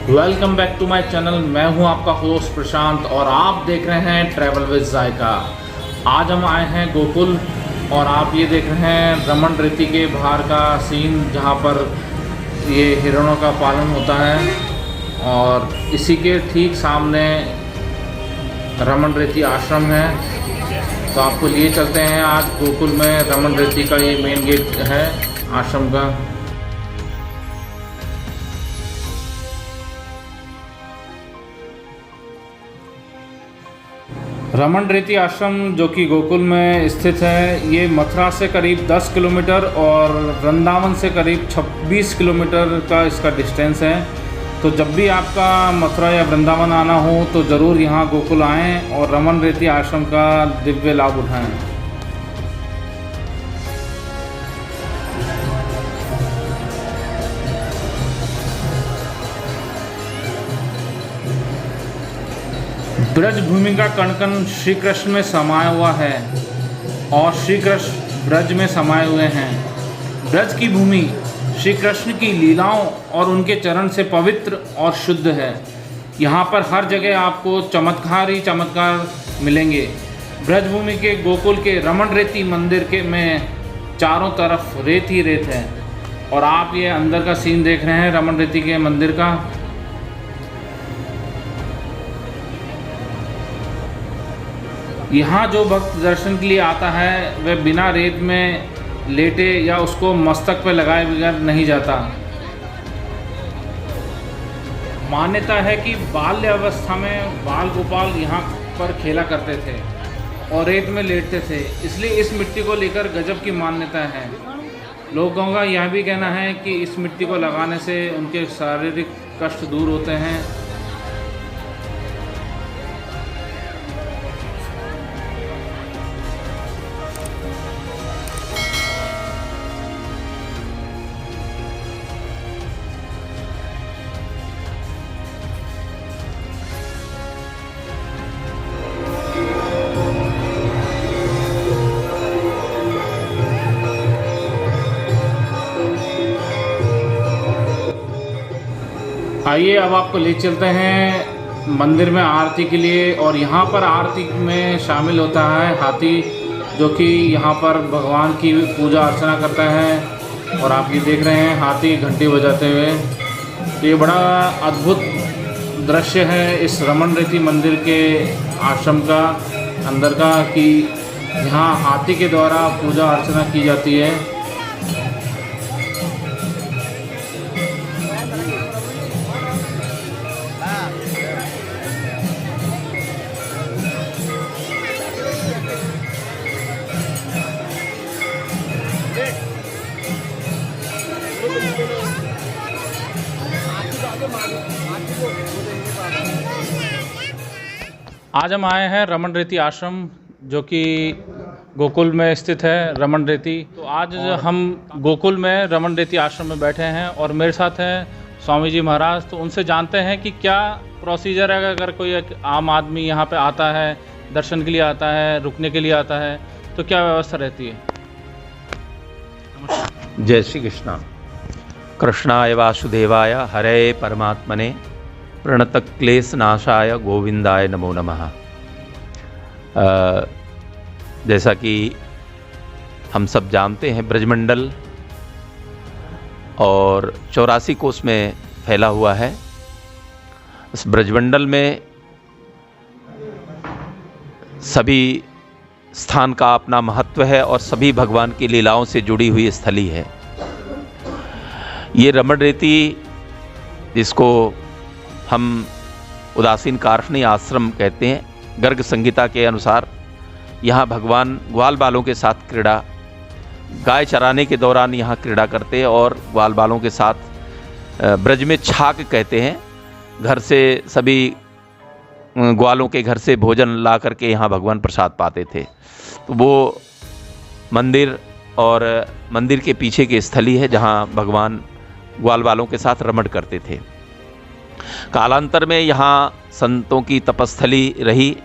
Welcome back to my channel. मैं हूं आपका होस्ट प्रशांत और आप देख रहे हैं ट्रैवल विद जायका। आज हम आए हैं गोकुल और आप ये देख रहे हैं रमन रेती के बाहर का सीन, जहां पर ये हिरणों का पालन होता है और इसी के ठीक सामने रमन रेती आश्रम है। तो आपको लिए चलते हैं आज गोकुल में। रमन रेती का ये मेन गेट है आश्रम का। रमन रेती आश्रम जो कि गोकुल में स्थित है, ये मथुरा से करीब 10 किलोमीटर और वृंदावन से करीब 26 किलोमीटर का इसका डिस्टेंस है। तो जब भी आपका मथुरा या वृंदावन आना हो तो ज़रूर यहाँ गोकुल आएँ और रमन रेती आश्रम का दिव्य लाभ उठाएं। ब्रज भूमि का कण कण श्री कृष्ण में समाया हुआ है और श्री कृष्ण ब्रज में समाये हुए हैं। ब्रज की भूमि श्री कृष्ण की लीलाओं और उनके चरण से पवित्र और शुद्ध है। यहाँ पर हर जगह आपको चमत्कार ही चमत्कार मिलेंगे। ब्रजभूमि के गोकुल के रमन रेती मंदिर के में चारों तरफ रेत ही रेत है और आप ये अंदर का सीन देख रहे हैं रमन रेती के मंदिर का। यहाँ जो भक्त दर्शन के लिए आता है वह बिना रेत में लेटे या उसको मस्तक पर लगाए बगैर नहीं जाता। मान्यता है कि बाल्य अवस्था में बाल गोपाल यहाँ पर खेला करते थे और रेत में लेटते थे, इसलिए इस मिट्टी को लेकर गजब की मान्यता है। लोगों का यह भी कहना है कि इस मिट्टी को लगाने से उनके शारीरिक कष्ट दूर होते हैं। आइए अब आपको ले चलते हैं मंदिर में आरती के लिए। और यहाँ पर आरती में शामिल होता है हाथी, जो कि यहाँ पर भगवान की पूजा अर्चना करता है। और आप ये देख रहे हैं हाथी घंटी बजाते हुए। तो ये बड़ा अद्भुत दृश्य है इस रमन रेती मंदिर के आश्रम का अंदर का, कि यहाँ हाथी के द्वारा पूजा अर्चना की जाती है। आज हम आए हैं रमन रेती आश्रम जो कि गोकुल में स्थित है रमन रेती। तो आज हम गोकुल में रमन रेती आश्रम में बैठे हैं और मेरे साथ हैं स्वामी जी महाराज। तो उनसे जानते हैं कि क्या प्रोसीजर है अगर कोई एक आम आदमी यहाँ पे आता है, दर्शन के लिए आता है, रुकने के लिए आता है, तो क्या व्यवस्था रहती है? जय श्री कृष्णा। कृष्णाय वासुदेवाय हरे परमात्मने प्रणत क्लेश नाशाय गोविंदाय नमो नमः। जैसा कि हम सब जानते हैं ब्रजमंडल और 84 कोस में फैला हुआ है। इस ब्रजमंडल में सभी स्थान का अपना महत्व है और सभी भगवान की लीलाओं से जुड़ी हुई स्थली है। ये रमन रेती, जिसको हम उदासीन कारफनी आश्रम कहते हैं, गर्ग संहिता के अनुसार यहाँ भगवान ग्वाल बालों के साथ क्रीड़ा, गाय चराने के दौरान यहाँ क्रीड़ा करते और ग्वाल बालों के साथ ब्रज में छाक कहते हैं, घर से सभी ग्वालों के घर से भोजन ला करके यहाँ भगवान प्रसाद पाते थे। तो वो मंदिर और मंदिर के पीछे की स्थली है जहाँ भगवान ग्वाल बालों के साथ रमण करते थे। कालांतर में यहाँ संतों की तपस्थली रही।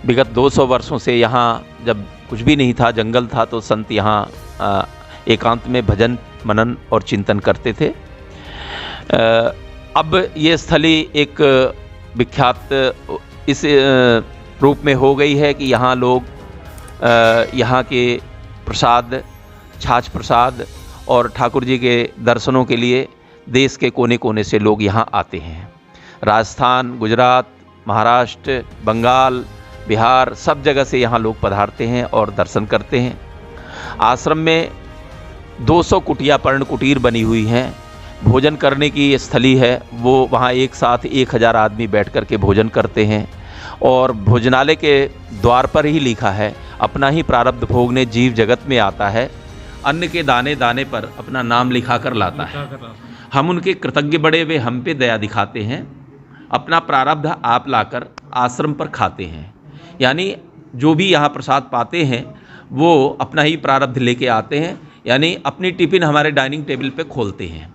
विगत 200 वर्षों से यहाँ जब कुछ भी नहीं था, जंगल था, तो संत यहाँ एकांत में भजन मनन और चिंतन करते थे। अब ये स्थली एक विख्यात इस रूप में हो गई है कि यहाँ लोग यहाँ के प्रसाद, छाछ प्रसाद और ठाकुर जी के दर्शनों के लिए देश के कोने कोने से लोग यहाँ आते हैं। राजस्थान, गुजरात, महाराष्ट्र, बंगाल, बिहार, सब जगह से यहाँ लोग पधारते हैं और दर्शन करते हैं। आश्रम में 200 कुटिया पर्ण कुटीर बनी हुई हैं। भोजन करने की ये स्थली है, वो वहाँ एक साथ 1000 आदमी बैठ कर के भोजन करते हैं। और भोजनालय के द्वार पर ही लिखा है, अपना ही प्रारब्ध भोगने जीव जगत में आता है, अन्न के दाने दाने पर अपना नाम लिखा कर लाता है। हम उनके कृतज्ञ बड़े, वे हम पे दया दिखाते हैं, अपना प्रारब्ध आप लाकर आश्रम पर खाते हैं। यानी जो भी यहाँ प्रसाद पाते हैं वो अपना ही प्रारब्ध लेके आते हैं, यानी अपनी टिफ़िन हमारे डाइनिंग टेबल पे खोलते हैं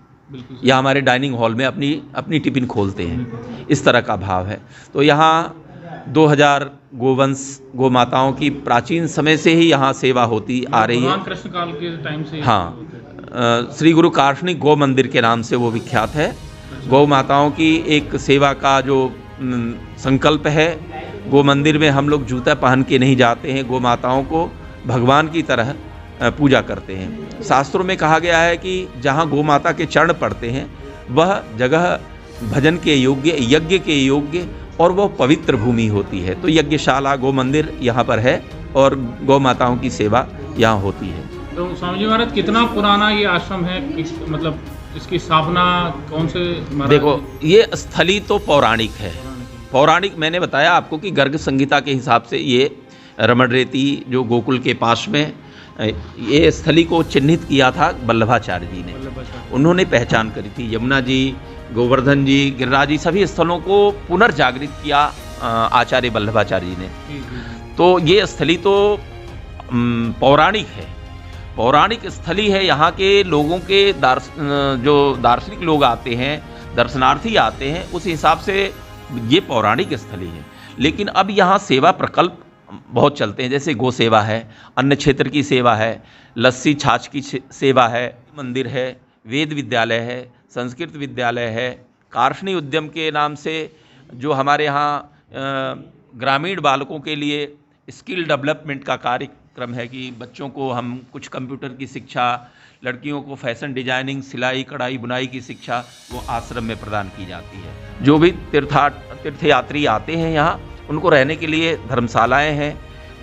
या हमारे डाइनिंग हॉल में अपनी टिफ़िन खोलते हैं। इस तरह का भाव है। तो यहाँ 2000 गोवंश गौ माताओं की प्राचीन समय से ही यहाँ सेवा होती आ रही है। कृष्ण काल के टाइम से। हाँ, श्री गुरु कार्ष्णिक गौ मंदिर के नाम से वो विख्यात है। गौ माताओं की एक सेवा का जो संकल्प है, गौ मंदिर में हम लोग जूता पहन के नहीं जाते हैं, गौ माताओं को भगवान की तरह पूजा करते हैं। शास्त्रों में कहा गया है कि जहाँ गौ माता के चरण पड़ते हैं वह जगह भजन के योग्य, यज्ञ के योग्य और वह पवित्र भूमि होती है। तो यज्ञशाला गौ मंदिर यहाँ पर है और गौ माताओं की सेवा यहाँ होती है। तो स्वामी जी महाराज, कितना पुराना ये आश्रम है? मतलब इसकी स्थापना कौन से महाराज? देखो, ये स्थली तो पौराणिक है। पौराणिक मैंने बताया आपको कि गर्ग संहिता के हिसाब से ये रमण रेती जो गोकुल के पास में, ये स्थली को चिन्हित किया था वल्लभाचार्य जी ने। उन्होंने पहचान करी थी। यमुना जी, गोवर्धन जी, गिरिराज जी, सभी स्थलों को पुनर्जागृत किया आचार्य वल्लभाचार्य जी ने। तो ये स्थली तो पौराणिक है, पौराणिक स्थली है। यहाँ के लोगों के जो दार्शनिक लोग आते हैं, दर्शनार्थी आते हैं, उस हिसाब से ये पौराणिक स्थली है। लेकिन अब यहाँ सेवा प्रकल्प बहुत चलते हैं, जैसे गो सेवा है, अन्न क्षेत्र की सेवा है, लस्सी छाछ की सेवा है, मंदिर है, वेद विद्यालय है, संस्कृत विद्यालय है, कार्षणी उद्यम के नाम से जो हमारे यहाँ ग्रामीण बालकों के लिए स्किल डेवलपमेंट का कार्यक्रम है कि बच्चों को हम कुछ कंप्यूटर की शिक्षा, लड़कियों को फैशन डिजाइनिंग, सिलाई कढ़ाई बुनाई की शिक्षा वो आश्रम में प्रदान की जाती है। जो भी तीर्थयात्री आते हैं यहाँ, उनको रहने के लिए धर्मशालाएं हैं,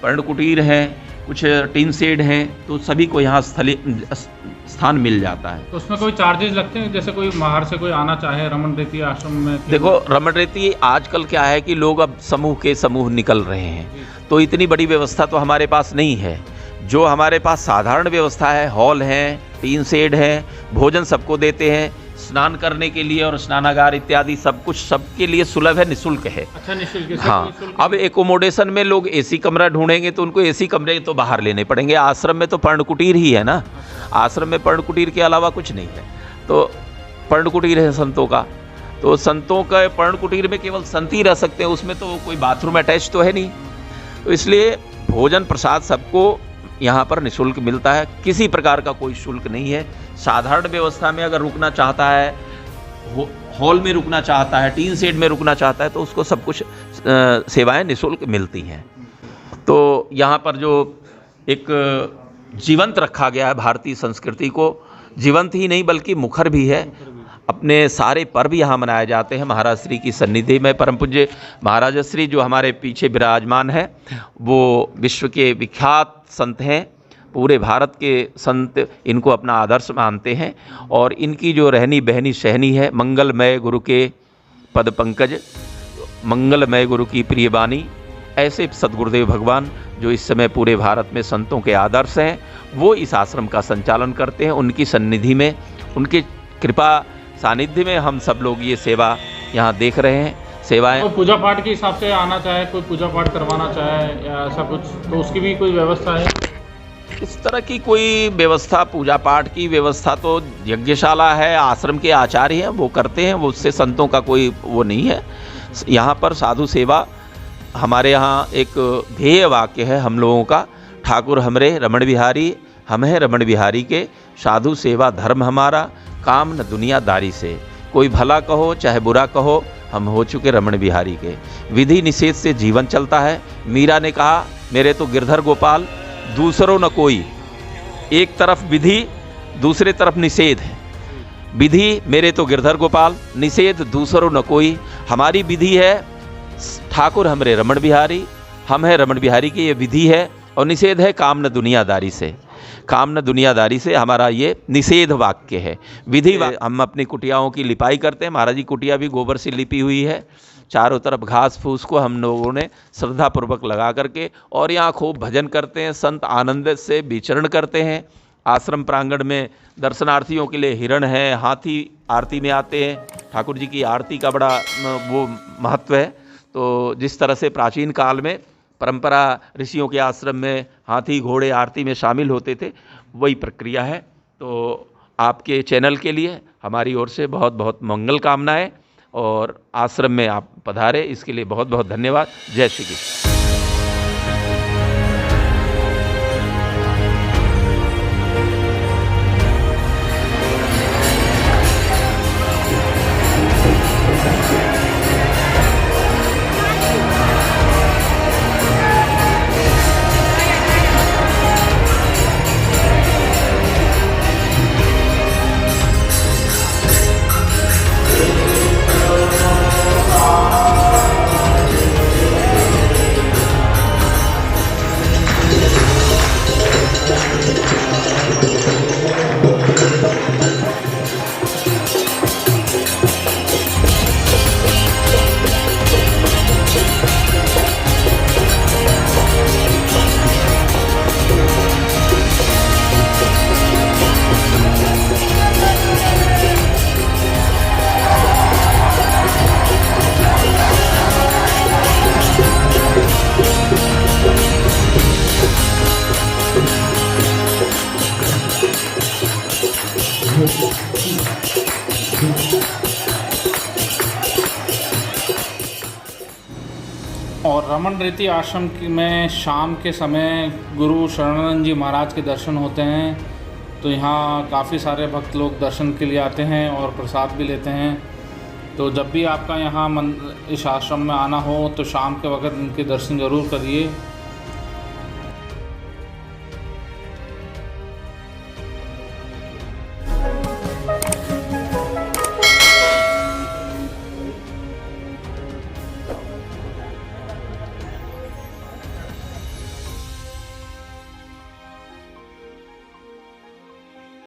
पर्ण कुटीर हैं, कुछ टीन शेड हैं, तो सभी को यहाँ स्थान मिल जाता है। तो उसमें कोई चार्जेस लगते हैं? जैसे कोई बाहर से कोई आना चाहे रमण रेती आश्रम में? देखो, रमण रेती आजकल क्या है कि लोग अब समूह के समूह निकल रहे हैं, तो इतनी बड़ी व्यवस्था तो हमारे पास नहीं है। जो हमारे पास साधारण व्यवस्था है, हॉल हैं, टीन शेड है, भोजन सबको देते हैं, स्नान करने के लिए और स्नानागार इत्यादि सब कुछ सबके लिए सुलभ है, निःशुल्क है। अच्छा, निःशुल्क है। हाँ, अब एकोमोडेशन में लोग एसी कमरा ढूंढेंगे तो उनको एसी कमरे तो बाहर लेने पड़ेंगे। आश्रम में तो पर्ण कुटीर ही है ना, आश्रम में पर्ण कुटीर के अलावा कुछ नहीं है। तो पर्ण कुटीर है संतों का, तो संतों का पर्ण कुटीर में केवल संत ही रह सकते हैं, उसमें तो कोई बाथरूम अटैच तो है नहीं। तो इसलिए भोजन प्रसाद सबको यहाँ पर निःशुल्क मिलता है, किसी प्रकार का कोई शुल्क नहीं है। साधारण व्यवस्था में अगर रुकना चाहता है, हॉल में रुकना चाहता है, टीन शेड में रुकना चाहता है, तो उसको सब कुछ सेवाएं निःशुल्क मिलती हैं। तो यहाँ पर जो एक जीवंत रखा गया है भारतीय संस्कृति को, जीवंत ही नहीं बल्कि मुखर भी है। अपने सारे पर्व यहाँ मनाए जाते हैं महाराज श्री की सन्निधि में। परम पूज्य महाराज श्री जो हमारे पीछे विराजमान है, वो विश्व के विख्यात संत हैं, पूरे भारत के संत इनको अपना आदर्श मानते हैं। और इनकी जो रहनी बहनी सहनी है, मंगलमय गुरु के पद पंकज, मंगलमय गुरु की प्रिय वाणी, ऐसे सद्गुरुदेव भगवान जो इस समय पूरे भारत में संतों के आदर्श हैं, वो इस आश्रम का संचालन करते हैं। उनकी सन्निधि में, उनकी कृपा सानिध्य में हम सब लोग ये सेवा यहाँ देख रहे हैं। सेवाएं तो पूजा पाठ के हिसाब से आना चाहे, कोई पूजा पाठ करवाना चाहे या ऐसा कुछ, तो उसकी भी कोई व्यवस्था है? इस तरह की कोई व्यवस्था, पूजा पाठ की व्यवस्था तो यज्ञशाला है, आश्रम के आचार्य हैं वो करते हैं, वो उससे संतों का कोई वो नहीं है। यहाँ पर साधु सेवा, हमारे यहाँ एक ध्येय वाक्य है हम लोगों का, ठाकुर हमरे रमण बिहारी, हम हैं रमण बिहारी के, साधु सेवा धर्म हमारा, काम न दुनियादारी से। कोई भला कहो चाहे बुरा कहो, हम हो चुके रमण बिहारी के। विधि निषेध से जीवन चलता है। मीरा ने कहा, मेरे तो गिरधर गोपाल दूसरों न कोई। एक तरफ विधि, दूसरे तरफ निषेध है। विधि मेरे तो गिरधर गोपाल, निषेध दूसरों न कोई। हमारी विधि है ठाकुर हमरे रमण बिहारी, हम है रमण बिहारी की, ये विधि है। और निषेध है काम न दुनियादारी से। काम न दुनियादारी से हमारा ये निषेध वाक्य है। विधि हम अपनी कुटियाओं की लिपाई करते हैं। महाराज जी कुटिया भी गोबर से लिपी हुई है। चारों तरफ घास फूस को हम लोगों ने श्रद्धापूर्वक लगा करके, और यहाँ खूब भजन करते हैं। संत आनंद से विचरण करते हैं। आश्रम प्रांगण में दर्शनार्थियों के लिए हिरण है, हाथी आरती में आते हैं। ठाकुर जी की आरती का बड़ा वो महत्व है। तो जिस तरह से प्राचीन काल में परंपरा ऋषियों के आश्रम में हाथी घोड़े आरती में शामिल होते थे, वही प्रक्रिया है। तो आपके चैनल के लिए हमारी ओर से बहुत बहुत मंगल कामनाएं, और आश्रम में आप पधारे इसके लिए बहुत बहुत धन्यवाद। जय श्री कृष्ण। और रमन रीति आश्रम में शाम के समय गुरु शरणानंद जी महाराज के दर्शन होते हैं। तो यहाँ काफ़ी सारे भक्त लोग दर्शन के लिए आते हैं और प्रसाद भी लेते हैं। तो जब भी आपका यहाँ इस आश्रम में आना हो तो शाम के वक्त इनके दर्शन ज़रूर करिए।